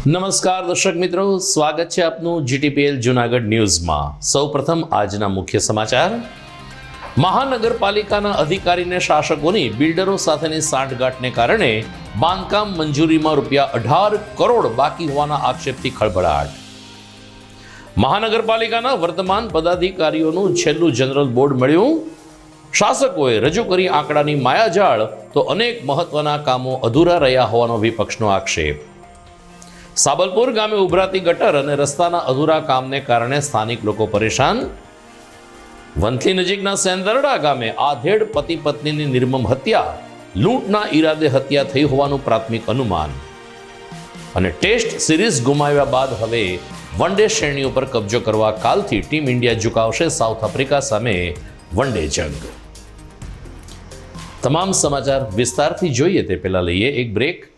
નમસ્કાર દર્શક મિત્રો, સ્વાગત છે આપનું જીટીપીએલ જૂનાગઢ ન્યૂઝમાં। સૌપ્રથમ આજના મુખ્ય સમાચાર। મહાનગરપાલિકાના અધિકારીને શાસકોની બિલ્ડરો સાથેની સાંઠગાંઠને કારણે બાંધકામ મંજૂરીમાં ₹18 કરોડ બાકી હોવાના આક્ષેપથી ખળભળાટ। મહાનગરપાલિકાના વર્તમાન પદાધિકારીઓનું છેલ્લું જનરલ બોર્ડ મળ્યું। શાસકોએ રજૂ કરી આંકડાની માયાજાળ તો અનેક મહત્વના કામો અધૂરા રહ્યા હોવાનો વિપક્ષનો આક્ષેપ। સાબલપુર ગામે ઉભરાતી ગટર અને રસ્તાના અધૂરા કામને કારણે સ્થાનિક લોકો પરેશાન। વંથલી નજીકના સેંદરડા ગામે આધેડ પતિ પત્નીની નિર્મમ હત્યા, લૂંટના ઈરાદે હત્યા થઈ હોવાનું પ્રાથમિક અનુમાન। અને ટેસ્ટ સિરીઝ ગુમાવ્યા બાદ હવે વન ડે શ્રેણી ઉપર કબજો કરવા કાલથી ટીમ ઇન્ડિયા ઝુકાવશે સાઉથ આફ્રિકા સામે વન ડે જંગ। તમામ સમાચાર વિસ્તારથી જોઈએ તે પહેલા લઈએ એક બ્રેક।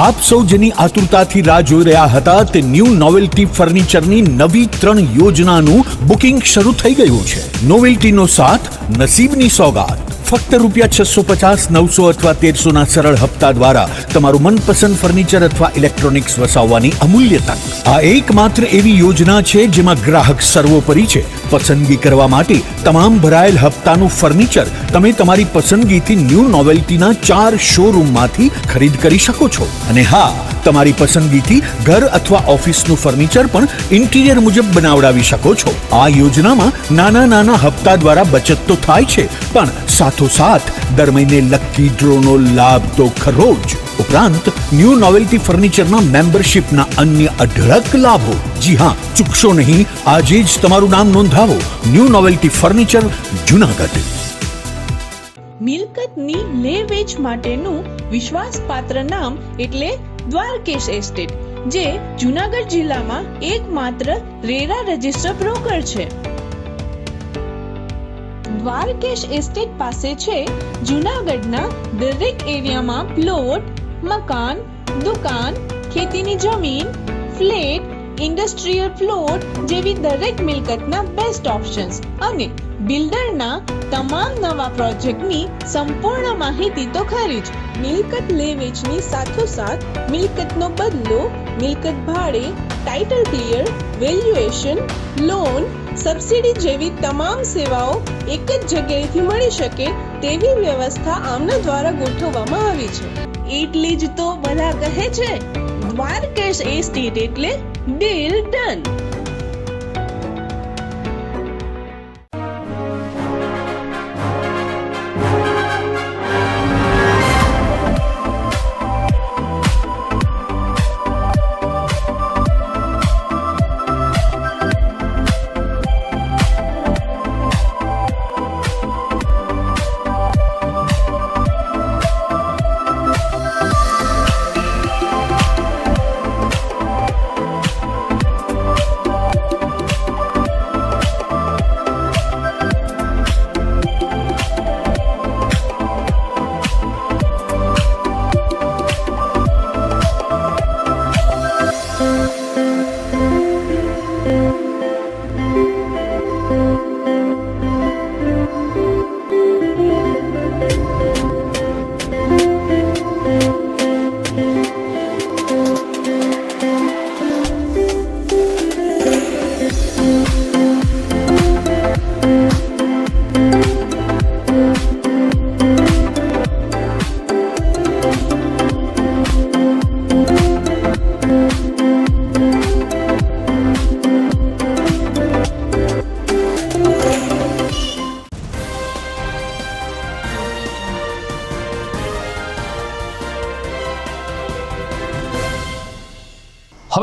આપ સૌ જેની આતુરતાથી રાહ જોઈ રહ્યા હતા તે ન્યૂ નોવેલ્ટી ફર્નિચરની નવી 3 યોજનાનું બુકિંગ શરૂ થઈ ગયું છે। નોવેલ્ટીનો સાથ, નસીબની સોગાત। ફક્ત ₹650, 900 અથવા 1300ના સરળ હપ્તા દ્વારા તમારું મનપસંદ ફર્નિચર અથવા ઇલેક્ટ્રોનિક્સ વસાવવાની અમૂલ્ય તક। આ એકમાત્ર એવી યોજના છે જેમાં ગ્રાહક સર્વોપરી છે। પસંદગી કરવા માટે તમામ ભરાયેલ હપ્તાનું ફર્નિચર તમે તમારી પસંદગીથી ન્યૂ નોવેલ્ટીના 4 શોરૂમમાંથી ખરીદ કરી શકો છો। અને હા, તમારી પસંદગીથી ઘર અથવા ઓફિસનું ફર્નિચર પણ ઇન્ટિરિયર મુજબ બનાવડાવી શકો છો। આ યોજનામાં નાના નાના હપ્તા દ્વારા બચત તો થાય છે, પણ સાથોસાથ દર મહિને લકી ડ્રોનો લાભ તો ખરો જ। ઉપરાંત ન્યૂ નોવેલ્ટી ફર્નિચરના મેમ્બરશિપના અન્ય અઢળક લાભો। જી હા, ચૂકશો નહીં, આજે જ તમારું નામ નોંધાવો। New novelty furniture, Junagadh. મિલકતની લે વેચ માટેનું વિશ્વાસપાત્ર નામ એટલે દ્વારકેશ એસ્ટેટ, જે જૂનાગઢ જિલ્લામાં એકમાત્ર રેરા રજિસ્ટર બ્રોકર છે। દ્વારકેશ એસ્ટેટ પાસે છે જૂનાગઢના દરેક એરિયામાં પ્લોટ, મકાન, દુકાન, ખેતીની જમીન, ફ્લેટ, ઇન્ડસ્ટ્રીયલ પ્લોટ જેવી દરેક મિલકતના બેસ્ટ ઓપ્શન્સ અને બિલ્ડરના તમામ નવા પ્રોજેક્ટની સંપૂર્ણ માહિતી તો ખરી જ। મિલકત લે વેચની સાથોસાથ મિલકતનો બદલો, મિલકત ભાડે, title clear, valuation, loan, subsidy જેવી તમામ સેવાઓ એક જ જગ્યાએથી મળી શકે તેવી વ્યવસ્થા આમના દ્વારા ગોઠવવામાં આવી છે। એટલે જ તો બધા કહે છે દ્વારકેશ એસ્ટેટ એટલે ડીલ ડન।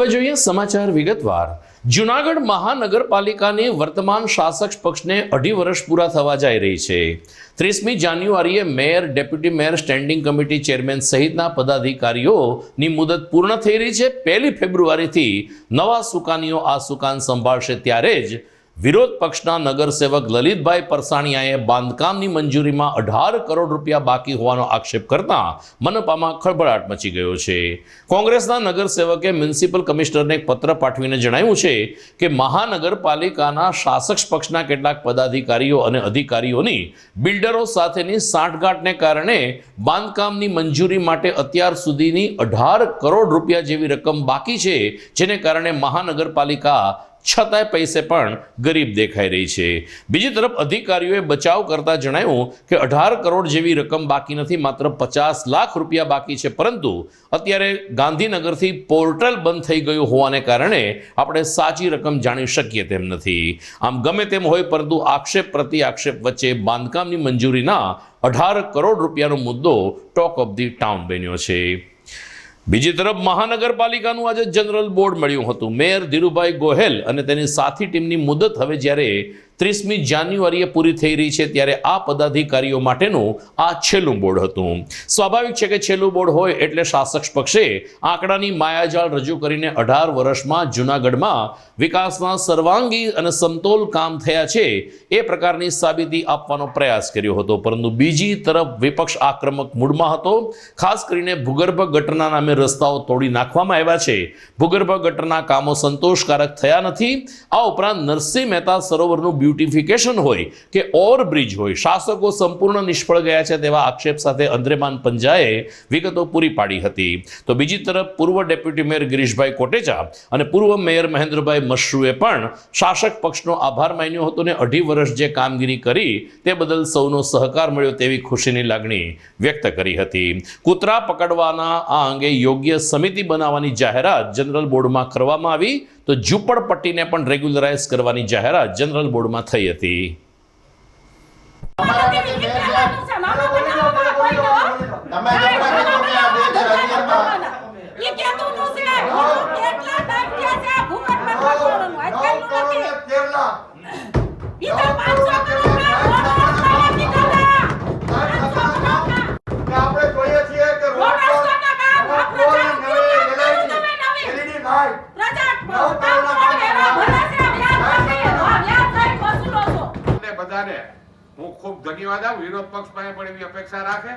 હવે જોઈએ સમાચાર વિગતવાર. જૂનાગઢ મહાનગરપાલિકાની વર્તમાન શાસક પક્ષને 2.5 વર્ષ પૂરા થવા જઈ રહી છે. 30મી જાન્યુઆરીએ mayor, deputy mayor, standing committee chairman સહિતના પદાધિકારીઓની મુદત પૂર્ણ થઈ રહી છે. 1 ફેબ્રુઆરીથી નવા સુકાનીઓ આ સુકાન સંભાળશે ત્યારે જ વિરોધ પક્ષના નગરસેવક લલિતભાઈ પરસાણીયાએ બાંધકામની મંજૂરીમાં 18 કરોડ રૂપિયા બાકી હોવાનો આક્ષેપ કરતા મનપામાં ખળભળાટ મચી ગયો છે. કોંગ્રેસના નગરસેવકે મ્યુનિસિપલ કમિશનરને એક પત્ર પાઠવીને જણાવ્યું છે કે મહાનગરપાલિકાના શાસક પક્ષના કેટલાક પદાધિકારીઓ અને અધિકારીઓની બિલ્ડરો સાથેની સાંઠગાંઠને કારણે બાંધકામની મંજૂરી માટે અત્યાર સુધીની 18 કરોડ રૂપિયા જેવી રકમ બાકી છે, જેને કારણે મહાનગરપાલિકા છતાંય પૈસે પણ ગરીબ દેખાઈ રહી છે. બીજી તરફ અધિકારીઓએ બચાવ કરતા જણાવ્યું કે 18 કરોડ જેવી રકમ બાકી નથી, માત્ર 50 લાખ રૂપિયા બાકી છે. પરંતુ અત્યારે ગાંધીનગરથી પોર્ટલ બંધ થઈ ગયું હોવાને કારણે આપણે સાચી રકમ જાણી શકીએ તેમ નથી. આમ ગમે તેમ હોય, પરંતુ આક્ષેપ પ્રતિ આક્ષેપ વચ્ચે બાંધકામની મંજૂરીના 18 કરોડ રૂપિયાનો મુદ્દો ટોક ઓફ ધી ટાઉન બન્યો છે. બીજી તરફ મહાનગરપાલિકાનું આજે જનરલ બોર્ડ મળ્યું હતું. મેયર ધીરુભાઈ ગોહેલ અને તેની સાથી ટીમની મુદત હવે જ્યારે 30મી જાન્યુઆરીએ પૂરી થઈ રહી છે ત્યારે આ પદાધિકારીઓ માટેનું આ છેલ્લું બોર્ડ હતું. સ્વાભાવિક છે કે છેલ્લું બોર્ડ હોય એટલે શાસક પક્ષે આંકડાની માયાજાળ રજૂ કરીને 18 વર્ષમાં જૂનાગઢમાં વિકાસના સર્વાંગી અને સમતોલ કામ થયા છે એ પ્રકારની સાબિતી આપવાનો પ્રયાસ કર્યો હતો. પરંતુ બીજી તરફ વિપક્ષ આક્રમક મૂડમાં હતો. ખાસ કરીને ભૂગર્ભ ગટરના નામે રસ્તાઓ તોડી નાખવામાં આવ્યા છે. ભૂગર્ભ ગટરના કામો સંતોષકારક થયા નથી. આ ઉપરાંત નરસિંહ મહેતા સરોવરનું બ્યુટિફિકેશન હોય કે ઓવરબ્રિજ હોય, શાસકો સંપૂર્ણ નિષ્ફળ ગયા છે તેવા આક્ષેપ સાથે અંદ્રેમાન પંજાએ વિગતો પૂરી પાડી હતી. તો બીજી તરફ પૂર્વ ડેપ્યુટી મેયર ગિરીશભાઈ કોટેચા અને પૂર્વ મેયર મહેન્દ્રભાઈ મશરૂએ પણ શાસક પક્ષનો આભાર માન્યો હતો અને 2.5 વર્ષ જે કામગીરી કરી તે બદલ સૌનો સહકાર મળ્યો તેવી ખુશીની લાગણી વ્યક્ત કરી હતી. કૂતરા પકડવાના આ અંગે યોગ્ય સમિતિ બનાવવાની જાહેરાત જનરલ બોર્ડમાં કરવામાં આવી, તો ઝૂંપડપટ્ટીને પણ રેગ્યુલરાઇઝ કરવાની જાહેરાત જનરલ બોર્ડમાં થઈ હતી. હું ખૂબ ધન્યવાદ આપું. વિરોધ પક્ષ પાસે પણ એવી અપેક્ષા રાખે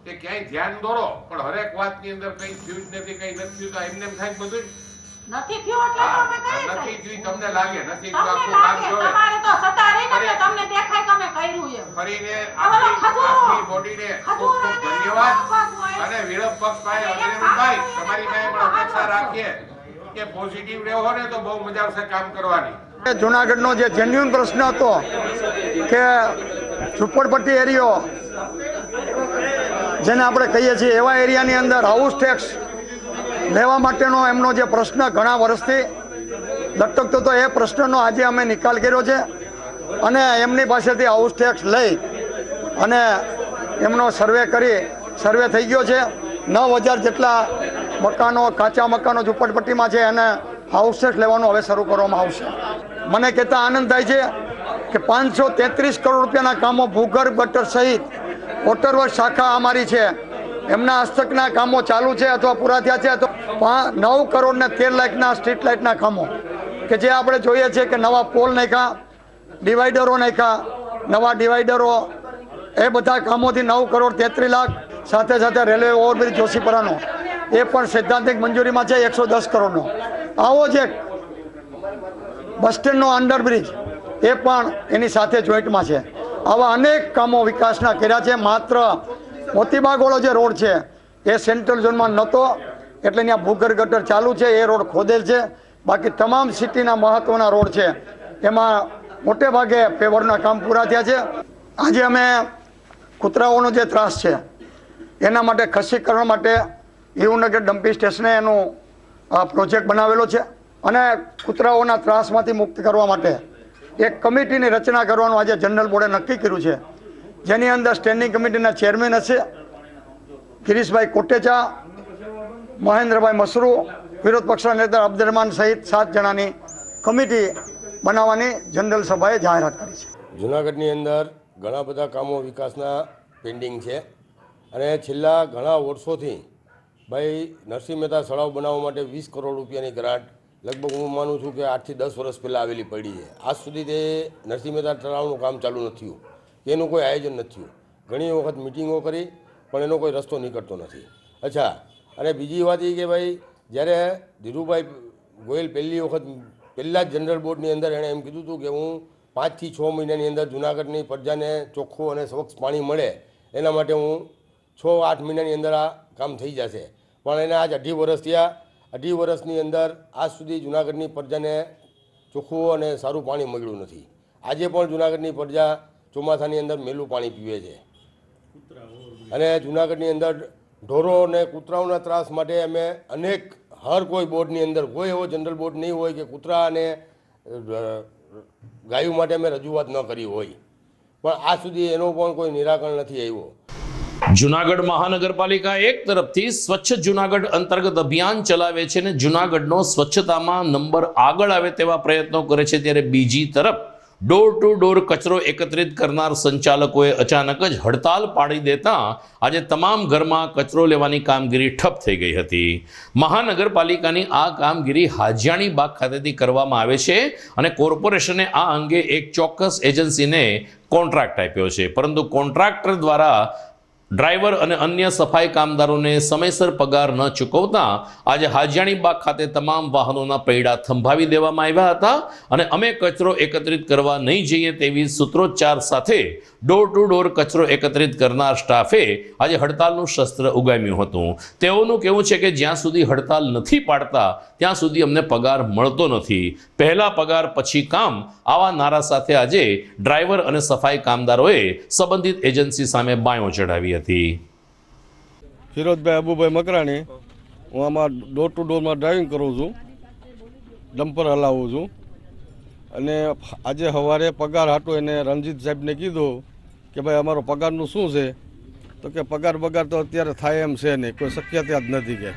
કે ક્યાંય ધ્યાન દોરો, પણ હરેક વાતની અંદર કઈ થયું જ નથી, કઈ નથી થયું તો એમને એમ થાય બધું નથી થયું એટલે તો અમે કરીએ છીએ. નથી થયું તમને લાગે, નથી થયું આખું કામ જોવે. તમારે તો સત્તા રહી ને તમને દેખાય કે અમે કર્યું એમ. ફરીને આખી બોડીને ખૂબ ખૂબ ધન્યવાદ. અને વિરોધ પક્ષ પાસે અગ્રણીભાઈ તમારી પાસે પણ અપેક્ષા રાખીએ કે પોઝિટિવ રહેવો ને તો બહુ મજા આવશે કામ કરવાની. જૂનાગઢનો જે જેન્યુઅન પ્રશ્ન હતો કે ઝૂંપડપટ્ટી એરિયો જેને આપણે કહીએ છીએ એવા એરિયાની અંદર હાઉસ ટેક્સ લેવા માટેનો એમનો જે પ્રશ્ન ઘણા વર્ષથી લટકતો હતો, એ પ્રશ્નનો આજે અમે નિકાલ કર્યો છે અને એમની પાસેથી હાઉસ ટેક્સ લઈ અને એમનો સર્વે થઈ ગયો છે. 9,000 જેટલા મકાનો, કાચા મકાનો ઝૂંપડપટ્ટીમાં છે અને હાઉસ ટેક્સ લેવાનું હવે શરૂ કરવામાં આવશે. મને કહેતા આનંદ થાય છે કે 533 કરોડ રૂપિયાના કામો ભૂગર્ભ ગટર સહિત વોટરવર્ક શાખા અમારી છે એમના હસ્તકના કામો ચાલુ છે અથવા પૂરા થયા છે. તો 9 કરોડ ને 13 લાખના સ્ટ્રીટ લાઇટના કામો કે જે આપણે જોઈએ છે કે નવા પોલ નાખ્યા, ડિવાઈડરો નાખ્યા, નવા ડિવાઈડરો, એ બધા કામોથી 9 કરોડ 33 લાખ. સાથે સાથે રેલવે ઓવરબ્રિજ જોશીપરાનો એ પણ સૈદ્ધાંતિક મંજૂરીમાં છે 110 કરોડનો. આવો જ એક બસ સ્ટેન્ડનો અંડરબ્રિજ એ પણ એની સાથે જોઈન્ટમાં છે. આવા અનેક કામો વિકાસના કર્યા છે. માત્ર મોતીબાગવાળો જે રોડ છે એ સેન્ટ્રલ ઝોનમાં નહોતો એટલે ત્યાં ભૂગર્ભ ગટર ચાલુ છે, એ રોડ ખોદેલ છે. બાકી તમામ સિટીના મહત્વના રોડ છે એમાં મોટે ભાગે પેવરના કામ પૂરા થયા છે. આજે અમે કૂતરાઓનો જે ત્રાસ છે એના માટે ખસીકરણ માટે હિરુનગર ડમ્પિંગ સ્ટેશને એનું પ્રોજેક્ટ બનાવેલો છે અને કૂતરાઓના ત્રાસમાંથી મુક્ત કરવા માટે એક કમિટીની રચના કરવાનું આજે જનરલ બોર્ડે નક્કી કર્યું છે, જેની અંદર સ્ટેન્ડિંગ કમિટીના ચેરમેન હશે ગિરીશભાઈ કોટેચા, મહેન્દ્રભાઈ મશરૂ વિરોધ પક્ષના નેતા અબ્દુરમાન સહિત 7 જણાની કમિટી બનાવવાની જનરલ સભાએ જાહેરાત કરી છે. જૂનાગઢની અંદર ઘણા બધા કામો વિકાસના પેન્ડિંગ છે અને છેલ્લા ઘણા વર્ષોથી ભાઈ નરસિંહ મહેતા તળાવ બનાવવા માટે 20 કરોડ રૂપિયાની ગ્રાન્ટ લગભગ હું માનું છું કે 8 થી 10 વર્ષ પહેલાં આવેલી પડી છે. આજ સુધી તે નરસિંહ મહેતા તળાવનું કામ ચાલુ નથી થયું, એનું કોઈ આયોજન નથી થયું. ઘણી વખત મિટિંગો કરી પણ એનો કોઈ રસ્તો નીકળતો નથી. અચ્છા, અને બીજી વાત એ કે ભાઈ જ્યારે ધીરુભાઈ ગોયલ પહેલી વખત પહેલાં જ જનરલ બોર્ડની અંદર એણે એમ કીધું હતું કે હું 5 થી 6 મહિનાની અંદર જૂનાગઢની પ્રજાને ચોખ્ખું અને સ્વચ્છ પાણી મળે એના માટે હું 6-8 મહિનાની અંદર આ કામ થઈ જશે. પણ એને આજ 2.5 વર્ષ થયા. 2.5 વર્ષની અંદર આજ સુધી જૂનાગઢની પ્રજાને ચોખ્ખું અને સારું પાણી મળ્યું નથી. આજે પણ જૂનાગઢની પ્રજા ચોમાસાની અંદર મેલું પાણી પીવે છે અને જૂનાગઢની અંદર ઢોરો અને કૂતરાઓના ત્રાસ માટે અમે અનેક હર કોઈ બોર્ડની અંદર કોઈ એવો જનરલ બોર્ડ નહીં હોય કે કૂતરા અને ગાયો માટે અમે રજૂઆત ન કરી હોય, પણ આજ સુધી એનો પણ કોઈ નિરાકરણ નથી આવ્યો. જૂનાગઢ મહાનગરપાલિકા એક તરફથી સ્વચ્છ જૂનાગઢ અંતર્ગત અભિયાન ચલાવે છે અને જૂનાગઢનો સ્વચ્છતામાં નંબર આગળ આવે તેવા પ્રયત્નો કરે છે, ત્યારે બીજી તરફ ડોર ટુ ડોર કચરો એકત્રિત કરનાર સંચાલકોએ અચાનક જ હડતાલ પાડી દેતા આજે તમામ ઘરમાં કચરો લેવાની કામગીરી ઠપ થઈ ગઈ હતી. મહાનગરપાલિકાની આ કામગીરી હાજીયાણી બાગ ખાતેથી કરવામાં આવે છે અને કોર્પોરેશને આ અંગે એક ચોક્કસ એજન્સીને કોન્ટ્રાક્ટ આપ્યો છે, પરંતુ કોન્ટ્રાક્ટર દ્વારા ડ્રાઈવર અને અન્ય સફાઈ કામદારોને સમયસર પગાર ન ચૂકવતા આજે હાજીયાણી બાગ ખાતે તમામ વાહનોના પૈડા થંભાવી દેવામાં આવ્યા હતા અને અમે કચરો એકત્રિત કરવા નહીં જઈએ તેવી સૂત્રોચ્ચાર સાથે ડોર ટુ ડોર કચરો એકત્રિત કરનાર સ્ટાફે આજે હડતાલનું શસ્ત્ર ઉગામ્યું હતું. તેઓનું કહેવું છે કે જ્યાં સુધી હડતાલ નથી પાડતા ત્યાં સુધી અમને પગાર મળતો નથી, પહેલા પગાર પછી કામ, આવા નારા સાથે આજે ડ્રાઈવર અને સફાઈ કામદારોએ સંબંધિત એજન્સી સામે બાયો ચડાવી હતી. ફિરોઝભાઈ અબુભાઈ મકરાણી, હું આમાં ડોર ટુ ડોરમાં ડ્રાઇવિંગ કરું છું, ડમ્પર હલાવું છું અને આજે સવારે પગાર હાટું એને રણજીત સાહેબને કીધું કે ભાઈ અમારો પગારનું શું છે, તો કે પગાર તો અત્યારે થાય એમ છે નહીં, કોઈ શક્યતા જ નથી, કે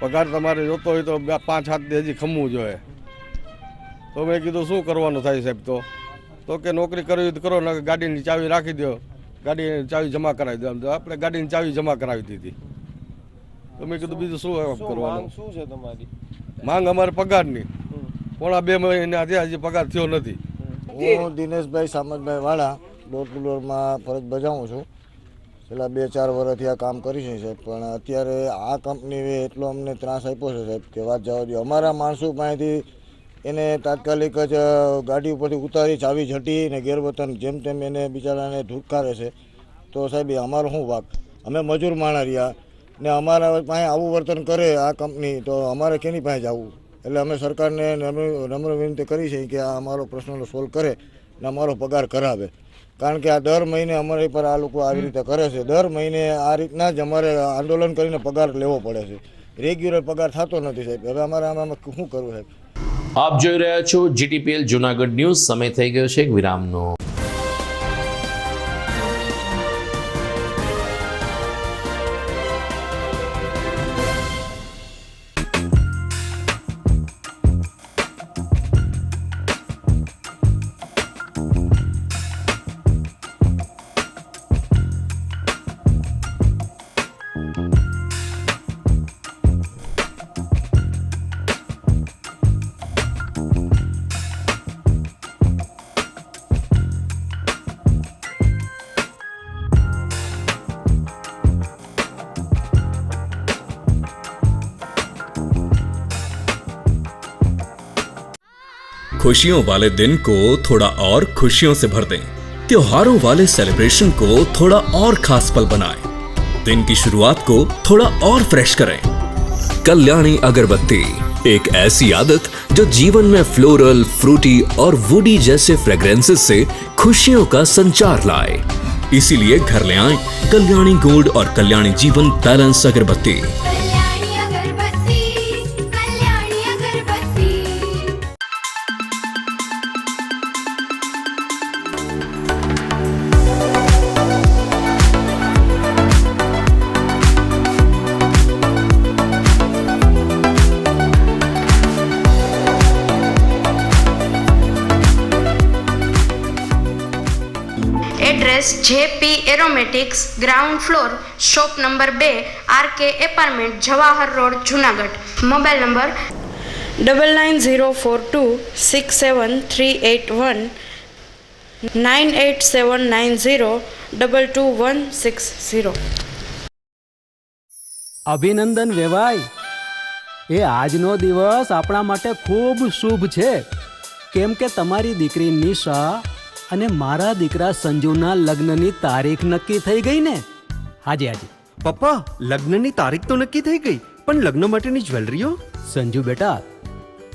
પગાર તમારે જોતો હોય તો 5-7 દી હજી ખમવું જોઈએ. તો મેં કીધું શું કરવાનું થાય સાહેબ, તો કે નોકરી કરવી તો કરો, ને ગાડીની ચાવી રાખી દો, ગાડીની ચાવી જમા કરાવી દો. આપણે ગાડીની ચાવી જમા કરાવી દીધી. તો મેં કીધું બીજું શું કરવાનું. શું છે તમારી માંગ? અમારે પગારની 2.5 મહિના થયા હજી પગાર થયો નથી. હું દિનેશભાઈ સામતભાઈ વાળા ડોર ટુ ડોરમાં ફરજ બજાવું છું. છેલ્લા 2-4 વર્ષથી આ કામ કરી છે સાહેબ, પણ અત્યારે આ કંપનીએ એટલો અમને ત્રાસ આપ્યો છે સાહેબ કે વાત જવા દો. અમારા માણસો પાસેથી એને તાત્કાલિક જ ગાડી ઉપરથી ઉતારી ચાવી ઝટી ને ગેરવર્તન જેમ તેમ એને બિચારાને ધુડકારે છે. તો સાહેબ અમારો શું વાક? અમે મજૂર માણા રહ્યા ને અમારા પાસે આવું વર્તન કરે આ કંપની, તો અમારે કેની પાસે જવું? એટલે અમે સરકારને નમ્ર વિનંતી કરી છે કે આ અમારો પ્રશ્નનો સોલ્વ કરે ને અમારો પગાર કરાવે, કારણ કે આ દર મહિને અમારી પર આ લોકો આવી રીતે કરે છે. દર મહિને આ રીતના જ અમારે આંદોલન કરીને પગાર લેવો પડે છે, રેગ્યુલર પગાર થતો નથી સાહેબ. હવે અમારે આમાં શું કરવું સાહેબ? આપ જોઈ રહ્યા છો GTPL જૂનાગઢ ન્યૂઝ. સમય થઈ ગયો છે એક વિરામનો. खुशियों वाले दिन को थोड़ा और खुशियों से भर दें। त्योहारों वाले सेलिब्रेशन को थोड़ा और खास पल बनाएं। दिन की शुरुआत को थोड़ा और फ्रेश करें। कल्याणी अगरबत्ती, एक ऐसी आदत जो जीवन में फ्लोरल, फ्रूटी और वुडी जैसे फ्रेग्रेंसेस से खुशियों का संचार लाए। इसीलिए घर ले आएं कल्याणी गोल्ड और Kalyani Jeevan balance agarbatti. Address JP aromatics, ground floor, shop number 2, RK apartment, Jawahar road, Junagadh. Mobile number 9904267381 9879022160. અભિનંદન વેવાઈ, એ આજનો દિવસ આપણા માટે ખૂબ શુભ છે, કેમ કે તમારી દીકરી નિશા અને મારા દીકરા સંજુના લગ્નની તારીખ નક્કી થઈ ગઈ ને. હાજી હાજી પપ્પા, લગ્નની તારીખ તો નક્કી થઈ ગઈ, પણ લગ્ન માટેની જ્વેલરીઓ? સંજુ બેટા,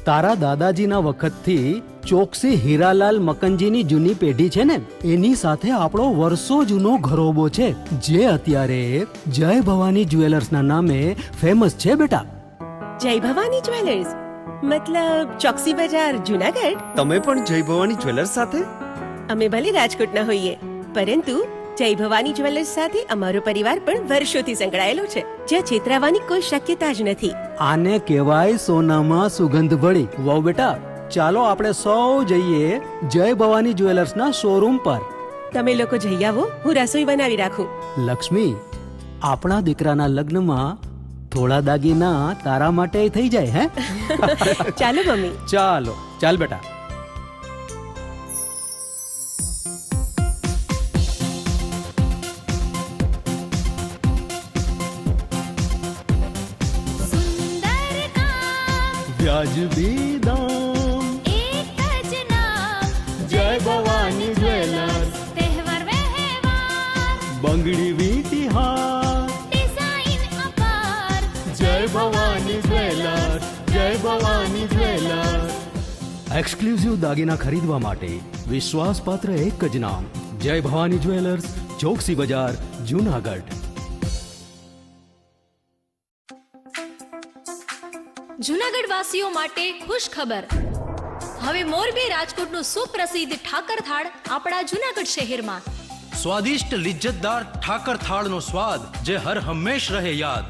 તારા દાદાજીના વખતથી ચોકસી હીરાલાલ મકનજીની જૂની પેઢી છે ને, એની સાથે આપણો વર્ષો જૂનો ઘરોબો છે, જે અત્યારે જય ભવાની જ્વેલર્સના નામે ફેમસ છે બેટા. જય ભવાની જ્વેલર્સ મતલબ ચોકસી બજાર, જુનાગઢ? તમે પણ જય ભવાની જ્વેલર્સ સાથે? અમે ભલે રાજકોટના હોઈએ, પરંતુ જય ભવાની જ્વેલર્સ સાથે અમારો પરિવાર પણ વર્ષોથી સંકળાયેલો છે, જ્યાં છેતરાવાની કોઈ શક્યતા જ નથી. આને કહેવાય સોનામાં સુગંધ ભળી. વહુ બેટા, ચાલો આપણે સૌ જઈએ જય ભવાની જ્વેલર્સના શોરૂમ પર. તમે લોકો જઈ આવો, હું રસોઈ બનાવી રાખું. લક્ષ્મી, આપણા દીકરાના લગ્નમાં થોડા દાગીના તારા માટે થઈ જાય. હે ચાલો મમ્મી. ચાલો ચાલ બેટા. વ્યાજબી દામ, એક જ નામ, જય ભવાની જ્વેલર્સ. તહેવાર વ્યવહાર, બંગડી વીંટી હાર, ડિઝાઇન અપાર, જય ભવાની જ્વેલર્સ, જય ભવાની જ્વેલર્સ. એક્સક્લુઝિવ દાગીના ખરીદવા માટે વિશ્વાસપાત્ર એક જ નામ, જય ભવાની જ્વેલર્સ, ચોકસી બજાર, જુનાગઢ. જુનાગઢ વાસીઓ માટે ખુશ ખબર. હવે મોરબી રાજકોટનું સુપ્રસિદ્ધ ઠાકર થાળ આપણા જુનાગઢ શહેરમાં. સ્વાદિષ્ટ લિજ્જતદાર ઠાકર થાળનો સ્વાદ જે હર હંમેશ રહે યાદ.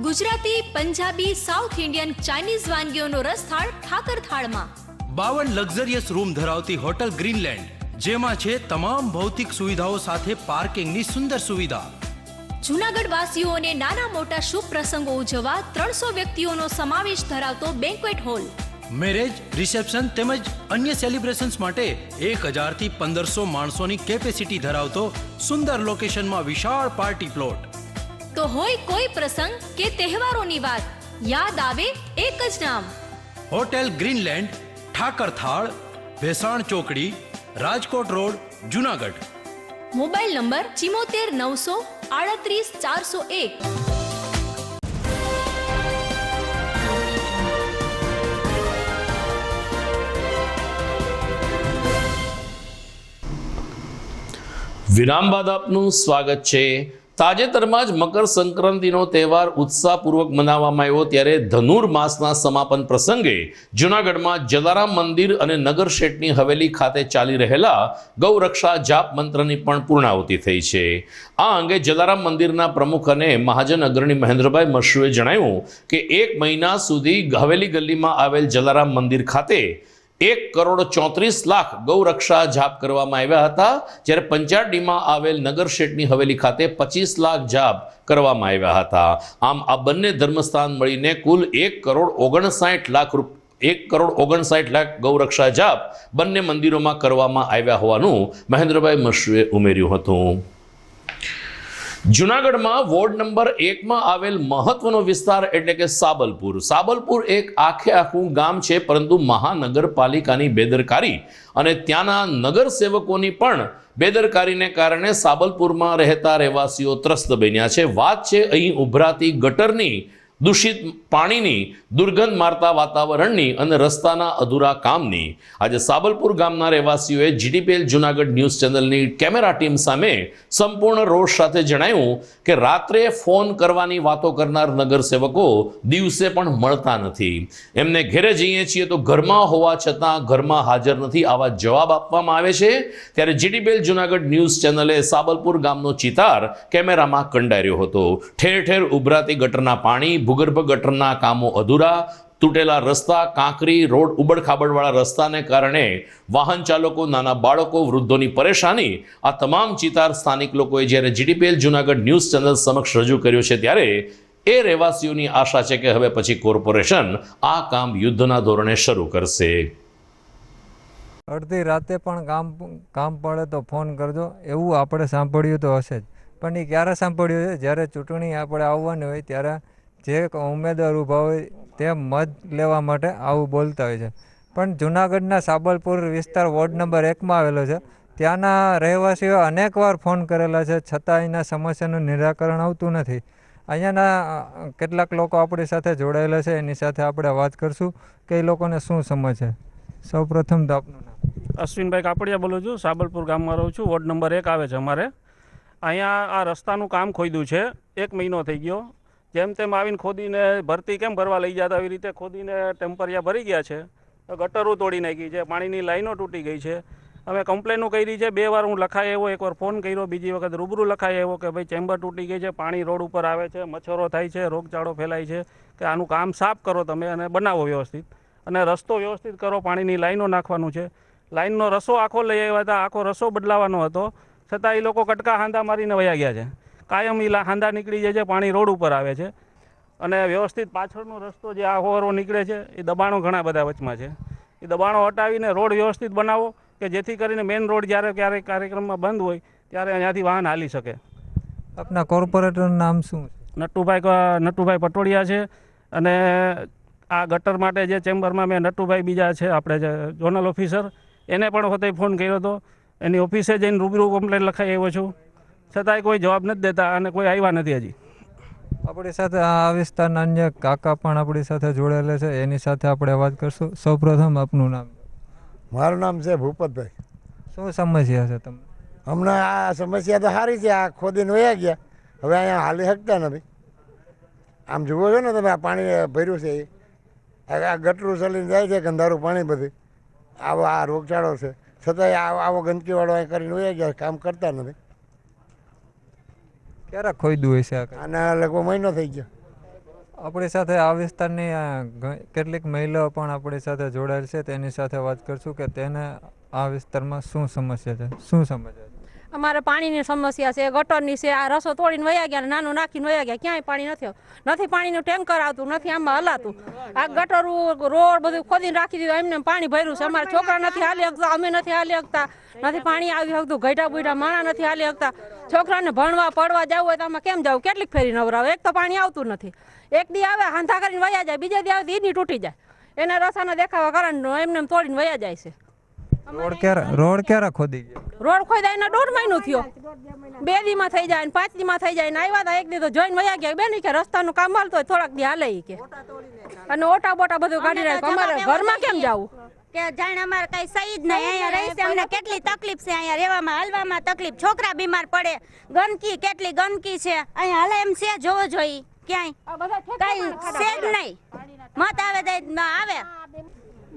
Gujarati, Punjabi, south Indian, Chinese વાનગીઓનો રસથાળ ઠાકર થાળમાં. 52 લક્ઝરિયસ રૂમ ધરાવતી હોટલ ગ્રીનલેન્ડ, જેમાં છે તમામ ભૌતિક સુવિધાઓ સાથે પાર્કિંગની સુંદર સુવિધા. જુનાગઢ વાસીઓને નાના મોટા શુભ પ્રસંગો ઉજવવા 300 વ્યક્તિઓનો સમાવેશ ધરાવતો બેન્ક્વેટ હોલ. મેરેજ, રિસેપ્શન તેમજ અન્ય સેલિબ્રેશન્સ માટે 1000 થી 1500 માણસોની કેપેસિટી ધરાવતો સુંદર લોકેશનમાં વિશાળ પાર્ટી પ્લોટ. તો હોય કોઈ પ્રસંગ કે તહેવારોની વાત, યાદ આવે એક જ નામ, હોટેલ ગ્રીનલેન્ડ, ઠાકર થાળ, ભેસાણ ચોકડી, Rajkot road, Junagadh. Mobile number 74 900 38 401. વિરામ બાદ આપનું સ્વાગત છે. તાજેતરમાં જ મકર સંક્રાંતિનો તહેવાર ઉત્સાહપૂર્વક મનાવવામાં આવ્યો, ત્યારે ધનુર માસના સમાપન પ્રસંગે જૂનાગઢમાં જલારામ મંદિર અને નગર શેઠની હવેલી ખાતે ચાલી રહેલા ગૌરક્ષા જાપ મંત્રની પણ પૂર્ણાહુતિ થઈ છે. આ અંગે જલારામ મંદિરના પ્રમુખ અને મહાજન અગ્રણી મહેન્દ્રભાઈ મશરૂએ જણાવ્યું કે 1 મહિના સુધી હવેલી ગલીમાં આવેલ જલારામ મંદિર ખાતે 1,34,00,000 ગૌરક્ષા જાપ કરવામાં આવ્યા હતા, જ્યારે પંચારડીમાં આવેલ નગર શેઠની હવેલી ખાતે 25,00,000 જાપ કરવામાં આવ્યા હતા. આમ આ બંને ધર્મસ્થાન મળીને કુલ 1,59,00,000 ગૌરક્ષા જાપ બંને મંદિરોમાં કરવામાં આવ્યા હોવાનું મહેન્દ્રભાઈ મશરૂએ ઉમેર્યું હતું. જૂનાગઢમાં વોર્ડ નંબર 1માં આવેલ મહત્વનો વિસ્તાર એટલે કે સાબલપુર. સાબલપુર એક આખે આખું ગામ છે, પરંતુ મહાનગરપાલિકાની બેદરકારી અને ત્યાંના નગરસેવકોની પણ બેદરકારીને કારણે સાબલપુરમાં રહેતા રહેવાસીઓ ત્રસ્ત બન્યા છે. વાત છે અહીં ઉભરાતી ગટરની, દૂષિત પાણીની, દુર્ગંધ મારતા વાતાવરણની અને રસ્તાના અધૂરા કામની. આજે સાબલપુર ગામના રહેવાસીઓએ GTPL જુનાગઢ ન્યૂઝ ચેનલની કેમેરા ટીમ સામે સંપૂર્ણ રોષ સાથે જણાવ્યું કે રાત્રે ફોન કરવાની વાતો કરનાર નગરસેવકો દિવસે પણ મળતા નથી. એમને ઘેરે જઈએ છીએ તો ઘરમાં હોવા છતાં ઘરમાં હાજર નથી, આવા જવાબ આપવામાં આવે છે. ત્યારે GTPL જુનાગઢ ન્યૂઝ ચેનલે સાબલપુર ગામનો ચિતાર કેમેરામાં કંડાર્યો હતો. ઠેર ઠેર ઉભરાતી ગટરના પાણી, ભૂગર્ભ ગટરના કામો અધૂરા, તૂટેલા રસ્તા, કાંકરી રોડ, ઉબડખાબડવાળા રસ્તાને કારણે વાહન ચાલકો, નાના બાળકો, વૃદ્ધોની પરેશાની, આ તમામ ચિતાર સ્થાનિક લોકોએ જ્યારે GTPL જૂનાગઢ ન્યૂઝ ચેનલ સમક્ષ રજૂ કર્યો છે ત્યારે એ રહેવાસીઓની આશા છે કે હવે પછી કોર્પોરેશન આ કામ યુદ્ધના ધોરણે શરૂ કરશે. અડધી રાતે પણ કામ પડે તો ફોન કરજો એવું આપણે સાંભળ્યું તો હશે જ, પણ એ ક્યારે સાંભળ્યું છે? જ્યારે ચૂંટણી આપણે આવવાની હોય ત્યારે જે ઉમેદવાર ઊભા હોય તે મત લેવા માટે આવું બોલતા હોય છે. પણ જૂનાગઢના સાબલપુર વિસ્તાર વોર્ડ નંબર 1માં આવેલો છે. ત્યાંના રહેવાસીઓ અનેકવાર ફોન કરેલા છે, છતાં એના સમસ્યાનું નિરાકરણ આવતું નથી. અહીંયાના કેટલાક લોકો આપણી સાથે જોડાયેલા છે, એની સાથે આપણે વાત કરશું કે એ લોકોને શું સમસ્યા. સૌપ્રથમ તો આપનું નામ. અશ્વિનભાઈ કાપડિયા બોલું છું. સાબલપુર ગામમાં રહું છું. વોર્ડ નંબર 1 આવે છે અમારે. અહીંયા આ રસ્તાનું કામ ખોદ્યું છે, 1 મહિનો થઈ ગયો. જેમ તેમ આવીને ખોદીને ભરતી કેમ ભરવા લઈ જતા એવી રીતે ખોદીને ટેમ્પરિયા ભરી ગયા છે. ગટરો તોડી નાખી છે, પાણીની લાઈનો તૂટી ગઈ છે. અમે કમ્પ્લેનો કરી છે, 2 વાર હું લખાઈ આવ્યો, એકવાર ફોન કર્યો, બીજી વખત રૂબરૂ લખાઈ આવ્યો કે ભાઈ ચેમ્બર તૂટી ગઈ છે, પાણી રોડ ઉપર આવે છે, મચ્છરો થાય છે, રોગચાળો ફેલાય છે, કે આનું કામ સાફ કરો તમે અને બનાવો વ્યવસ્થિત, અને રસ્તો વ્યવસ્થિત કરો. પાણીની લાઈનો નાખવાનું છે. લાઈનનો રસો આખો લઈ આવ્યા હતા, આખો રસો બદલાવાનો હતો, છતાં એ લોકો કટકા હાંધા મારીને વયા ગયા છે. કાયમ એ હાંધા નીકળી જાય છે, પાણી રોડ ઉપર આવે છે. અને વ્યવસ્થિત પાછળનો રસ્તો જે આહોરો નીકળે છે એ દબાણો ઘણા બધા વચમાં છે. એ દબાણો હટાવીને રોડ વ્યવસ્થિત બનાવો કે જેથી કરીને મેઇન રોડ જ્યારે ક્યારેક કાર્યક્રમમાં બંધ હોય ત્યારે અહીંયાથી વાહન હાલી શકે. આપના કોર્પોરેટરનું નામ શું છે? નટુભાઈ પટોડિયા છે. અને આ ગટર માટે જે ચેમ્બરમાં મેં નટુભાઈ બીજા છે આપણે જે ઝોનલ ઓફિસર, એને પણ વખતે ફોન કર્યો હતો. એની ઓફિસે જઈને રૂબરૂ કમ્પ્લેન લખાઈ આવ્યો છું, છતાંય કોઈ જવાબ નથી દેતા અને કોઈ આવ્યા નથી હજી. આપણી સાથે આ વિસ્તારના અન્ય કાકા પણ આપણી સાથે જોડાયેલા છે, એની સાથે આપણે વાત કરશું. સૌપ્રથમ આપનું નામ. મારું નામ છે ભૂપતભાઈ. શું સમસ્યા છે તમને? હમણાં આ સમસ્યા તો સારી છે, આ ખોદીને વયા ગયા, હવે અહીંયા હાલી શકતા નથી. આમ જુઓ છો ને તમે, આ પાણી ભર્યું છે, આ ગટરું ચાલીને જાય છે, ગંધારું પાણી બધું, આવો આ રોગચાળો છે, છતાંય આવો ગંદકીવાળો અહીં કરીને વયા ગયા, કામ કરતા નથી. ક્યારે ખોદ્યું હોય છે? આના લગભગ મહિનો થઈ ગયો. આપણી સાથે આ વિસ્તારની કેટલીક મહિલાઓ પણ આપણી સાથે જોડાયેલ છે, તેની સાથે વાત કરશું કે તેને આ વિસ્તારમાં શું સમસ્યા છે. શું સમસ્યા છે? અમારે પાણીની સમસ્યા છે, ગટરની છે. આ રસો તોડીને વયા ગયા, નાનું નાખીને વયા ગયા, ક્યાંય પાણી નથી. પાણીનું ટેન્કર આવતું નથી, આમાં હલાતું. આ ગટરું રોડ બધું ખોદીને રાખી દીધું, એમને પાણી ભર્યું છે. અમારા છોકરા નથી હાલી શકતા, અમે નથી હાલી શકતા, નથી પાણી આવી શકતું, ઘેટા બુઢા માણા નથી હાલી શકતા. છોકરાને ભણવા પડવા જવું હોય તો આમાં કેમ જવું? કેટલીક ફેરી નવરાવે? એક તો પાણી આવતું નથી. એક દી આવે હાંધા કરીને વયા જાય, બીજા દી આવે ઈની તૂટી જાય. એને રસાના દેખાવા કારણ એમને તોડીને વયા જાય છે. રોડ ક્યારે ખોદી ગયા? રોડ ખોદાય એના 1.5 મહિનો થયો. 2 દીમાં થઈ જાય ને 5 દીમાં થઈ જાય ને આવ્યા હતા, એક દી તો જોઈને વયા ગયા. બેન કે રસ્તાનું કામ હાલતો હોય થોડાક દી હાલે કે, અને ઓટા બોટા બધું કાઢી નાખ્યું. અમારે ઘરમાં કેમ જવું? કે જાણે અમારે કઈ સહી જ નહીં. અહીંયા રહી છે, અમને કેટલી તકલીફ છે, અહીંયા રહેવામાં હાલવામાં તકલીફ, છોકરા બીમાર પડે, ગંદકી કેટલી ગંદકી છે અહીંયા. હાલે એમ છે જોવો જોઈએ, ક્યાંય કઈ છે જ નહીં. મત આવે તો આવે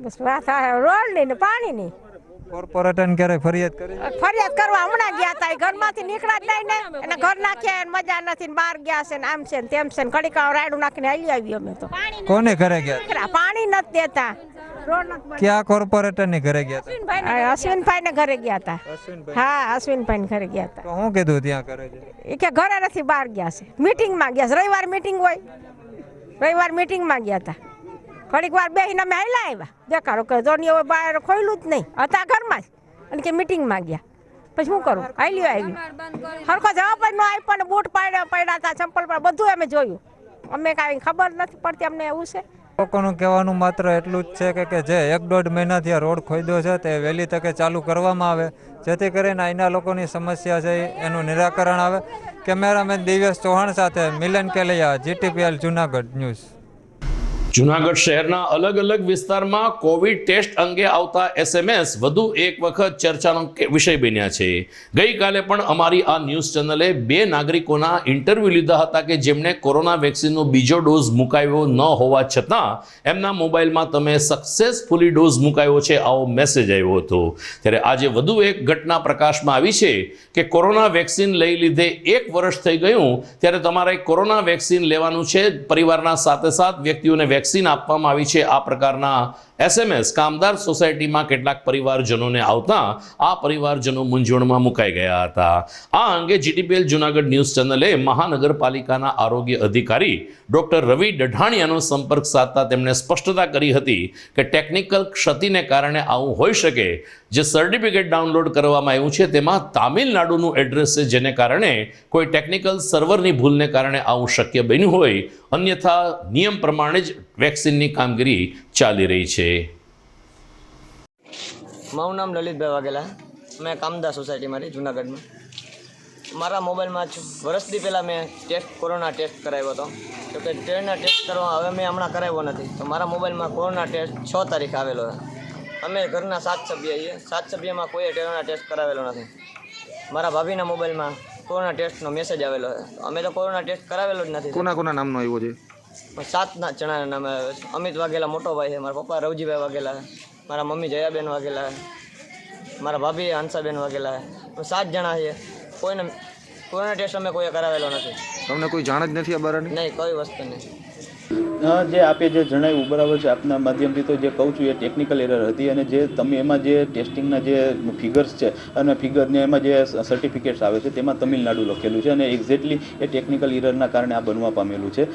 બસ વાત આવે રોડ ની પાણી ની. કોર્પોરેટરને ક્યારે ફરિયાદ કરી? ફરિયાદ કરવા હમણાં ગયા હતા, ઘરમાંથી નીકળ્યા જ નહીં ને, અને ઘર નાખ્યા મજા નથી, બહાર ગયા છે ને આમ છે ને તેમ છે ને, કડીકા રાયડું નાખીને હાલી આવી અમે તો. કોને ઘરે ગયા? પાણી નથી દેતા. ક્યાં કોર્પોરેટર ની ઘરે ગયા હતા? અશ્વિનભાઈ ને ઘરે ગયા હતા. હા, અશ્વિનભાઈ ને ઘરે ગયા હતા. તો હું કીધું ત્યાં કરે છે? એ કે ઘરે નથી, બહાર ગયા છે, મીટિંગ માં ગયા છે. રવિવાર મીટિંગ હોય, રવિવાર મીટિંગ માં ગયા હતા. ઘડીક વાર બેહીને અમે હાલ્યા આવ્યા, દેખાડો કે જોની હવે બહાર ખોયલું જ નહીં હતા, ઘરમાં જ, અને કે મીટિંગમાં ગયા. પછી શું કરું? હાલ્યો આવી, હરખો જવાબ જ ન આપ્યો ને, બૂટ પડ્યા હતા, ચંપલ પર બધું અમે જોયું. અમે કાંઈ ખબર નથી પડતી અમને એવું છે. લોકોનું કહેવાનું માત્ર એટલું જ છે કે જે 1-1.5 મહિનાથી આ રોડ ખોદ્યો છે તે વહેલી તકે ચાલુ કરવામાં આવે, જેથી કરીને અહીંના લોકોની સમસ્યા છે એનું નિરાકરણ આવે. કેમેરામેન દિવ્યેશ ચૌહાણ સાથે મિલન કેલૈયા, GTPL જૂનાગઢ ન્યૂઝ. જૂનાગઢ શહેરના અલગ અલગ વિસ્તારમાં કોવિડ ટેસ્ટ અંગે આવતા SMS વધુ એક વખત ચર્ચાનો વિષય બન્યા છે. ગઈકાલે પણ અમારી આ ન્યૂઝ ચેનલે 2 નાગરિકોના ઇન્ટરવ્યૂ લીધા હતા કે જેમણે કોરોના વેક્સિનનો બીજો ડોઝ મુકાવ્યો ન હોવા છતાં એમના મોબાઈલમાં તમે સક્સેસફુલી ડોઝ મુકાવ્યો છે આવો મેસેજ આવ્યો હતો. ત્યારે આજે વધુ એક ઘટના પ્રકાશમાં આવી છે કે કોરોના વેક્સિન લઈ લીધે 1 વર્ષ થઈ ગયું, ત્યારે તમારે કોરોના વેક્સિન લેવાનું છે. પરિવારના સાથે વ્યક્તિઓને વેક્સિન આપવામાં આવી છે આ પ્રકારના SMS કામદાર સોસાયટીમાં કેટલાક પરિવારજનોને આવતા આ પરિવારજનો મૂંઝવણમાં મુકાઈ ગયા હતા. આ અંગે GTPL જૂનાગઢ ન્યૂઝ ચેનલે મહાનગરપાલિકાના આરોગ્ય અધિકારી ડોક્ટર રવિ ડઢાણિયાનો સંપર્ક સાધતા તેમણે સ્પષ્ટતા કરી હતી કે ટેકનિકલ ક્ષતિને કારણે આવું હોઈ શકે. જે સર્ટિફિકેટ ડાઉનલોડ કરવામાં આવ્યું છે તેમાં તામિલનાડુનું એડ્રેસ છે, જેને કારણે કોઈ ટેકનિકલ સર્વરની ભૂલને કારણે આવું શક્ય બન્યું હોય, અન્યથા નિયમ પ્રમાણે જ વેક્સિનની કામગીરી ચાલી રહી છે. મારું નામ લલિતભાઈ વાઘેલા, મેં કામદાર સોસાયટીમાંથી જૂનાગઢમાં. મારા મોબાઈલમાં વર્ષથી પહેલાં મેં કોરોના ટેસ્ટ કરાવ્યો હતો, તો કે ટ્રેનના ટેસ્ટ કરવા હવે મેં હમણાં કરાવ્યો નથી. તો મારા મોબાઈલમાં કોરોના ટેસ્ટ 6 તારીખે આવેલો છે. અમે ઘરના 7 સભ્ય છીએ, 7 સભ્યમાં કોઈએ કોરોના ટેસ્ટ કરાવેલો નથી. મારા ભાભીના મોબાઈલમાં કોરોના ટેસ્ટનો મેસેજ આવેલો છે. અમે તો કોરોના ટેસ્ટ કરાવેલો જ નથી. કોના નામનો આવ્યો છે? 7 જણાના નામે આવે છે. અમિત વાઘેલા મોટો ભાઈ છે, મારા પપ્પા રવજીભાઈ વાઘેલા, મારા મમ્મી જયાબેન વાઘેલા, મારા ભાભી હંસાબેન વાઘેલા. 7 જણા છે. કોઈને કોરોના ટેસ્ટ અમે કોઈએ કરાવેલો નથી. તમને કોઈ જાણ જ નથી આ બારાની? નહીં, કોઈ વસ્તુ નહીં. જે આપે જે જણાવ્યું બરાબર છે, આપના માધ્યમથી તો જે કહું છું એ ટેકનિકલ એરર હતી. અને જે તમે એમાં જે ટેસ્ટિંગના જે ફિગર્સ છે અને ફિગરને એમાં જે સર્ટિફિકેટ્સ આવે છે તેમાં તમિલનાડુ લખેલું છે, અને એક્ઝેક્ટલી એ ટેકનિકલ એરરના કારણે આ બનવા પામેલું છે.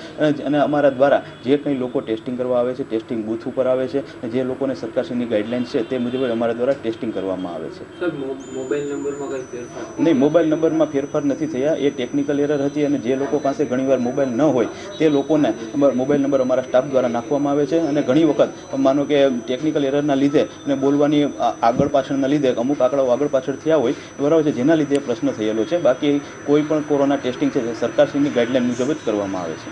અને અમારા દ્વારા જે કંઈ લોકો ટેસ્ટિંગ કરવા આવે છે, ટેસ્ટિંગ બૂથ ઉપર આવે છે, અને જે લોકોને સરકારશ્રીની ગાઈડલાઇન્સ છે તે મુજબ અમારા દ્વારા ટેસ્ટિંગ કરવામાં આવે છે. મોબાઈલ નંબરમાં કંઈ ફેરફાર નહીં, મોબાઈલ નંબરમાં ફેરફાર નથી થયા. એ ટેકનિકલ એરર હતી, અને જે લોકો પાસે ઘણીવાર મોબાઈલ ન હોય તે લોકોને મોબાઈલ નંબર અમારા સ્ટાફ દ્વારા નાખવામાં આવે છે. અને ઘણી વખત માનો કે ટેકનિકલ એરરના લીધે અને બોલવાની આગળ પાછળના લીધે અમુક આંકડાઓ આગળ પાછળ થયા હોય બરાબર છે, જેના લીધે પ્રશ્ન થયેલો છે. બાકી કોઈ પણ કોરોના ટેસ્ટિંગ છે સરકારશ્રીની ગાઈડલાઈન મુજબ જ કરવામાં આવે છે.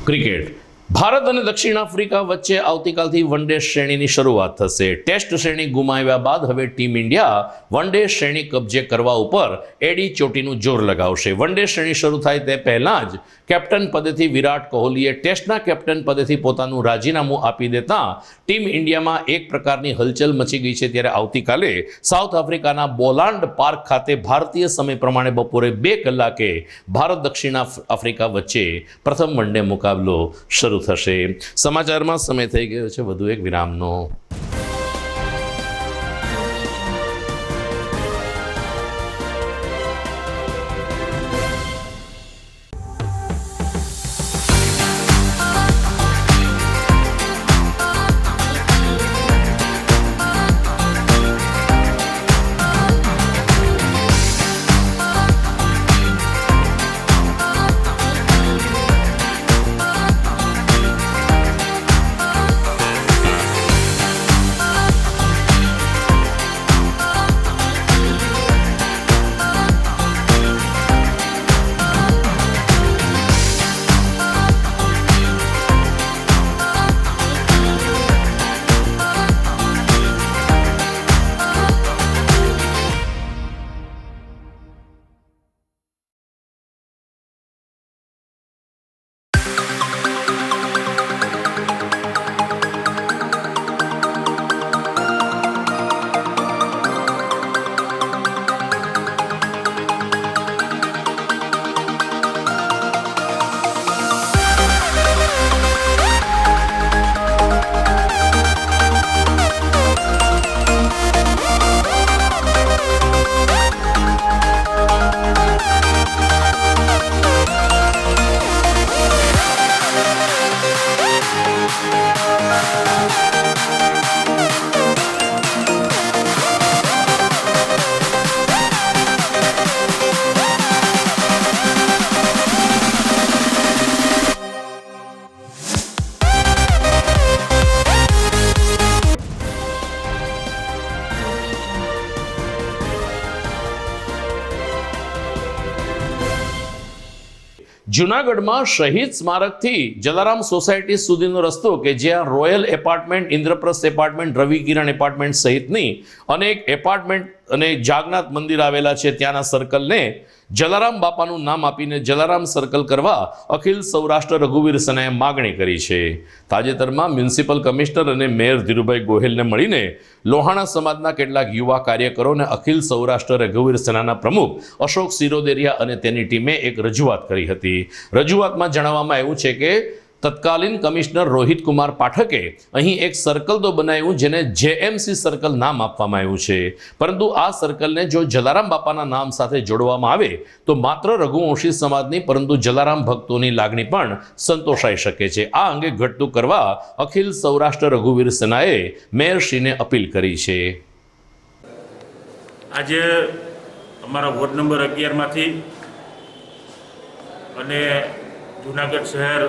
ક્રિકેટ. ભારત અને દક્ષિણ આફ્રિકા વચ્ચે આવતીકાલથી વન ડે શ્રેણીની શરૂઆત થશે. ટેસ્ટ શ્રેણી ગુમાવ્યા બાદ હવે ટીમ ઇન્ડિયા વન ડે શ્રેણી કબજે કરવા ઉપર એડી ચોટીનું જોર લગાવશે. વન ડે શ્રેણી શરૂ થાય તે પહેલાં જ કેપ્ટન પદેથી વિરાટ કોહલીએ ટેસ્ટના કેપ્ટન પદેથી પોતાનું રાજીનામું આપી દેતા ટીમ ઇન્ડિયામાં એક પ્રકારની હલચલ મચી ગઈ છે. ત્યારે આવતીકાલે સાઉથ આફ્રિકાના બોલાન્ડ પાર્ક ખાતે ભારતીય સમય પ્રમાણે બપોરે 2 કલાકે ભારત દક્ષિણ આફ્રિકા વચ્ચે પ્રથમ વન ડે મુકાબલો શરૂ થશે. સમાચારમાં સમય થઈ ગયો છે વધુ એક વિરામનો. જૂનાગઢમાં શહીદ સ્મારકથી જલારામ સોસાયટી સુધીનો રસ્તો કે જ્યાં રોયલ એપાર્ટમેન્ટ, ઇન્દ્રપ્રસ્થ એપાર્ટમેન્ટ, રવિ કિરણ એપાર્ટમેન્ટ સહિતની અનેક એપાર્ટમેન્ટ અને જાગનાથ મંદિર આવેલા છે, ત્યાંના સર્કલને જલારામ બાપાનું નામ આપીને જલારામ સર્કલ કરવા અખિલ સૌરાષ્ટ્ર રઘુવીર સેનાએ માગણી કરી છે. તાજેતરમાં મ્યુનિસિપલ કમિશનર અને મેયર ધીરુભાઈ ગોહિલને મળીને લોહાણા સમાજના કેટલાક યુવા કાર્યકરો અને અખિલ સૌરાષ્ટ્ર રઘુવીર સેનાના પ્રમુખ અશોક સિરોદેરિયા અને તેની ટીમે એક રજૂઆત કરી હતી. રજૂઆતમાં જણાવવામાં આવ્યું છે કે તત્કાલીન કમિશનર રોહિત કુમાર પાઠકે અહીં એક સર્કલ તો બનાવ્યું જેને જેએમસી સર્કલ નામ આપવામાં આવ્યું છે, પરંતુ આ સર્કલને જો જલારામ બાપાના નામ સાથે જોડવામાં આવે તો માત્ર રઘુવંશી સમાજની પરંતુ જલારામ ભક્તોની લાગણી પણ સંતોષાઈ શકે છે. આ અંગે ઘટતું કરવા અખિલ સૌરાષ્ટ્ર રઘુવીર સેનાએ મેયરશ્રીને અપીલ કરી છે. આજે અમારા વોર્ડ નંબર 11માંથી અને જૂનાગઢ શહેર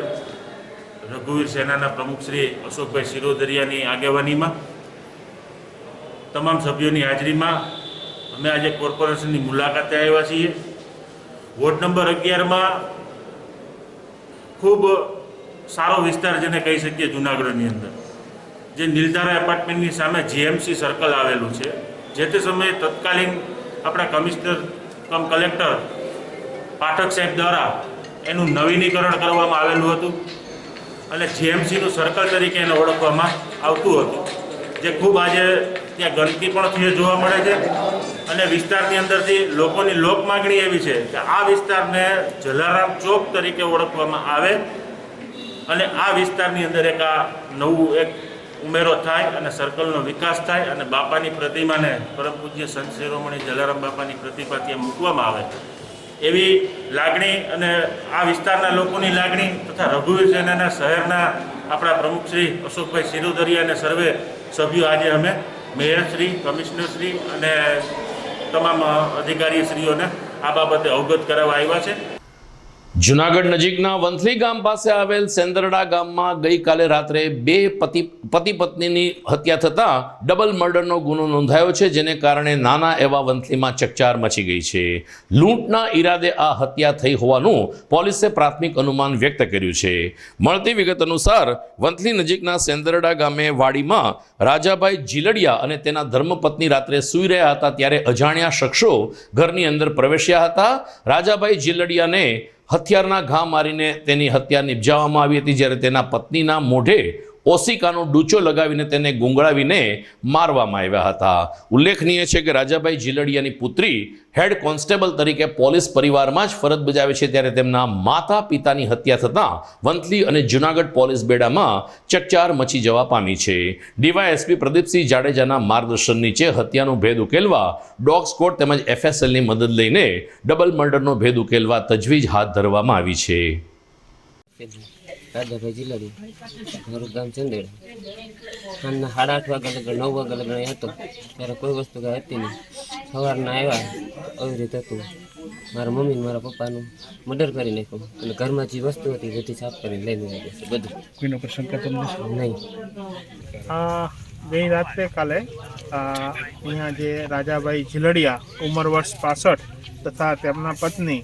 રઘુવીર સેનાના પ્રમુખ શ્રી અશોકભાઈ સિરોદરિયાની આગેવાનીમાં તમામ સભ્યોની હાજરીમાં અમે આજે કોર્પોરેશનની મુલાકાતે આવ્યા છીએ. વોર્ડ નંબર 11માં ખૂબ સારો વિસ્તાર જેને કહી શકીએ જૂનાગઢની અંદર, જે નીલધારા એપાર્ટમેન્ટની સામે જીએમસી સર્કલ આવેલું છે. જે તે સમયે તત્કાલીન આપણા કમિશનર કમ કલેક્ટર પાઠક સાહેબ દ્વારા એનું નવીનીકરણ કરવામાં આવેલું હતું અને જીએમસીનું સર્કલ તરીકે એને ઓળખવામાં આવતું હતું, જે ખૂબ આજે ત્યાં ગંદકી પણ જોવા મળે છે અને વિસ્તારની અંદરથી લોકોની લોક માગણી એવી છે કે આ વિસ્તારને જલારામ ચોક તરીકે ઓળખવામાં આવે અને આ વિસ્તારની અંદર એક આ નવું એક ઉમેરો થાય અને સર્કલનો વિકાસ થાય અને બાપાની પ્રતિમાને પરમ પૂજ્ય સંત શિરોમણી જલારામ બાપાની પ્રતિમા ત્યાં મૂકવામાં આવે એવી લાગણી અને આ વિસ્તારના લોકોની લાગણી તથા રઘુવીર સેનાના શહેરના આપણા પ્રમુખ શ્રી અશોકભાઈ સિરોદરિયા અને સર્વે સભ્યો આજે અમે મેયરશ્રી, કમિશનરશ્રી અને તમામ અધિકારીશ્રીઓને આ બાબતે અવગત કરાવવા આવ્યા છે. જૂનાગઢ નજીકના વંથલી ગામ પાસે આવેલ સેંદરડા ગામમાં ગઈકાલે રાત્રે બે પતિ પત્નીની હત્યા થતાં ડબલ મર્ડરનો ગુનો નોંધાયો છે, જેને કારણે નાના એવા વંથલીમાં ચકચાર મચી ગઈ છે. લૂંટના ઈરાદે આ હત્યા થઈ હોવાનું પોલીસે પ્રાથમિક અનુમાન વ્યક્ત કર્યું છે. મળતી વિગત અનુસાર વંથલી નજીકના સેંદરડા ગામે વાડીમાં રાજાભાઈ જીલડિયા અને તેના ધર્મપત્ની રાત્રે સૂઈ રહ્યા હતા ત્યારે અજાણ્યા શખ્સો ઘરની અંદર પ્રવેશ્યા હતા. રાજાભાઈ જીલડિયાને હથિયારના ઘા મારીને તેની હત્યા નિપજાવવામાં આવી હતી, જ્યારે તેના પત્નીના મોઢે ઓસિકાનો ડૂચો લગાવીને તેને ગુંગળાવીને મારવામાં આવ્યા હતા. ઉલ્લેખનીય છે કે રાજાભાઈ જીલડિયાની પુત્રી હેડ કોન્સ્ટેબલ તરીકે પોલીસ પરિવારમાં જ ફરજ બજાવે છે, ત્યારે તેમના માતા પિતાની હત્યા થતાં વંથલી અને જૂનાગઢ પોલીસ બેડામાં ચકચાર મચી જવા પામી છે. ડીવાયએસપી પ્રદીપસિંહ જાડેજાના માર્ગદર્શન નીચે હત્યાનો ભેદ ઉકેલવા ડોગ સ્ક્વોડ તેમજ એફએસએલની મદદ લઈને ડબલ મર્ડરનો ભેદ ઉકેલવા તજવીજ હાથ ધરવામાં આવી છે. રાજાભાઈ જીલાડી, મારું ગામ ચંદેડા. સાંજના 8:30 વાગ્યા લગન 9 વાગ્યા લગન હતો ત્યારે કોઈ વસ્તુ કાંઈ હતી નહીં. સવારના આવ્યા આવી રીતે હતું. મારા મમ્મી ને મારા પપ્પાનું મર્ડર કરી નાખ્યું અને ઘરમાં જે વસ્તુ હતી બધી સાફ કરીને લઈને આવી છે. બધું કોઈનો પર શંકા તમને નહીં. ગઈ રાત્રે કાલે અહીંયા જે રાજાભાઈ જીલડિયા ઉંમર વર્ષ 65 તથા તેમના પત્ની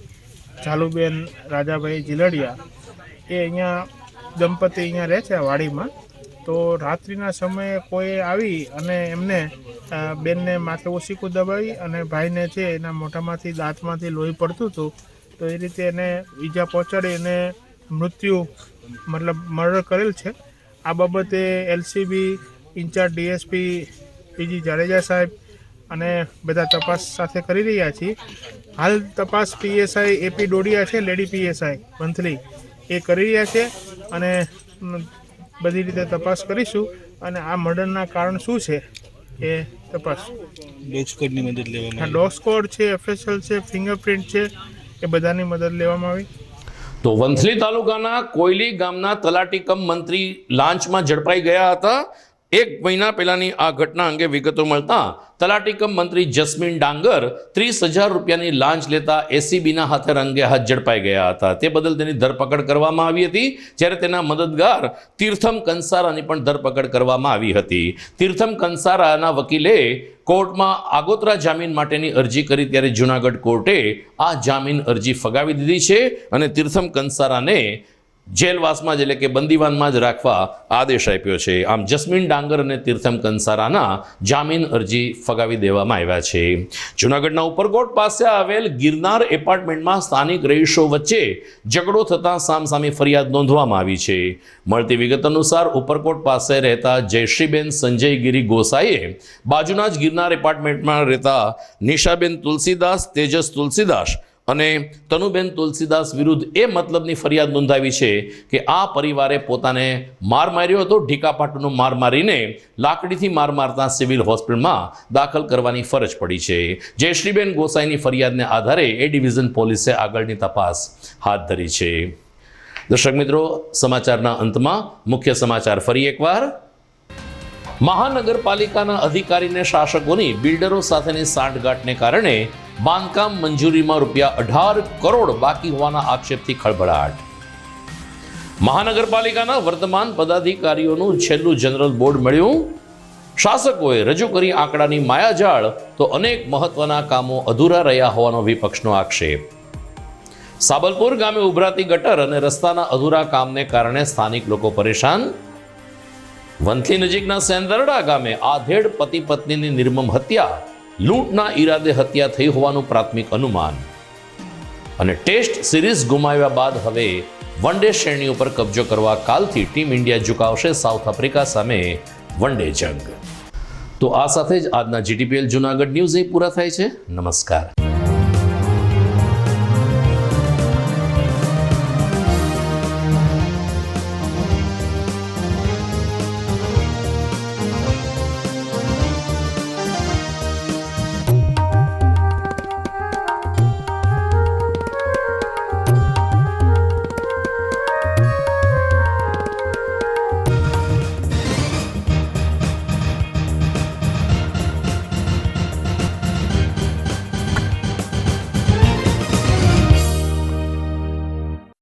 ઝાલુબેન રાજાભાઈ જીલડિયા એ અહીંયા દંપતી અહીંયા રહે છે વાડીમાં. તો રાત્રિના સમયે કોઈ આવી અને એમને બેનને માથે ઓશીકું દબાવી અને ભાઈને છે એના મોઢામાંથી દાંતમાંથી લોહી પડતું હતું, તો એ રીતે એને ઈજા પહોંચાડી અને મૃત્યુ મતલબ મર્ડર કરેલ છે. આ બાબતે LCB in charge DSP PG Jadeja સાહેબ અને બધા તપાસ સાથે કરી રહ્યા છીએ. હાલ તપાસ પીએસઆઈ એપી ડોડિયા છે, લેડી પીએસઆઈ વંથલી, એ કરી રહ્યા છે અને બધી રીતે તપાસ કરીશું અને આ મર્ડરના કારણ શું છે એ તપાસ. ડોગ સ્કોડની મદદ લેવામાં આવી? ડોગ સ્કોડ છે, એફએસએલ છે, ફિંગરપ્રિન્ટ છે, એ બધાની મદદ લેવામાં આવી. તો વંથલી તાલુકાના કોયલી ગામના તલાટી કમ મંત્રી લાંચમાં ઝડપાઈ ગયા હતા. 1 મહિના પહેલાની આ ઘટના અંગે વિગતો મળતા તલાટી કમ મંત્રી જસ્મીન ડાંગર 30,000 રૂપિયાની લાંચ લેતા એસીબીના હાથે રંગે હાથ ઝડપાઈ ગયા હતા. તે બદલ તેની ધરપકડ કરવામાં આવી હતી, જ્યારે તેના મદદગાર તીર્થમ કંસારાની પણ ધરપકડ કરવામાં આવી હતી. તીર્થમ કંસારાના વકીલે કોર્ટમાં આગોતરા જામીન માટેની અરજી કરી, ત્યારે જૂનાગઢ કોર્ટે આ જામીન અરજી ફગાવી દીધી છે અને તીર્થમ કંસારાને જેલવાસમાં જ એટલે કે બંદીવાનમાં જ રાખવા આદેશ આપ્યો છે. આમ જસ્મીન ડાંગર અને તીર્થમ કંસારાના જામીન અરજી ફગાવી દેવામાં આવ્યા છે. જૂનાગઢના ઉપરકોટ પાસે આવેલ ગિરનાર એપાર્ટમેન્ટમાં સ્થાનિક રહીશો વચ્ચે ઝઘડો થતાં સામસામી ફરિયાદ નોંધવામાં આવી છે. મળતી વિગત અનુસાર ઉપરકોટ પાસે રહેતા જયશ્રીબેન સંજયગીરી ગોસાઈએ બાજુના જ ગિરનાર એપાર્ટમેન્ટમાં રહેતા નિશાબેન તુલસીદાસ, તેજસ તુલસીદાસ અને તનુબેન તુલસીદાસ વિરુદ્ધ એ મતલબની ફરિયાદ નોંધાવી છે કે આ પરિવારે પોતાને માર માર્યો હતો. ઢીકાપાટુનો માર મારીને લાકડીથી માર મારતા સિવિલ હોસ્પિટલમાં દાખલ કરવાની ફરજ પડી છે. જયશ્રીબેન ગોસાઈની ફરિયાદને આધારે એ ડિવિઝન પોલીસે આગળની તપાસ હાથ ધરી છે. દર્શક મિત્રો, સમાચારના અંતમાં મુખ્ય સમાચાર ફરી એકવાર. મહાનગરપાલિકાના અધિકારીને શાસકોની બિલ્ડરો સાથેની સાંઠગાંઠને કારણે બાંધકામ મંજૂરીમાં ₹18 કરોડ બાકી હોવાના આક્ષેપથી ખળભળાટ. મહાનગરપાલિકાના વર્તમાન પદાધિકારીઓનું છેલ્લું જનરલ બોર્ડ મળ્યું. શાસકોએ રજૂ કરી આંકડાની માયાજાળ તો અનેક મહત્વના કામો અધૂરા રહ્યા હોવાનો વિપક્ષનો આક્ષેપ. સાબલપુર ગામે ઉભરાતી ગટર અને રસ્તાના અધૂરા કામને કારણે સ્થાનિક લોકો પરેશાન. વંથલી નજીકના સેંદરડા ગામે આધેડ પતિ પત્નીની નિર્મમ હત્યા, લૂંટના ઈરાદે હત્યા થઈ હોવાનું પ્રાથમિક અનુમાન. અને ટેસ્ટ સિરીઝ ગુમાવ્યા બાદ હવે વન ડે શ્રેણી ઉપર કબજો કરવા કાલથી ટીમ ઇન્ડિયા ઝુકાવશે સાઉથ આફ્રિકા સામે વન ડે જંગ. તો આ સાથે જ આજના GTPL જૂનાગઢ ન્યૂઝ એ પૂરા થાય છે. નમસ્કાર.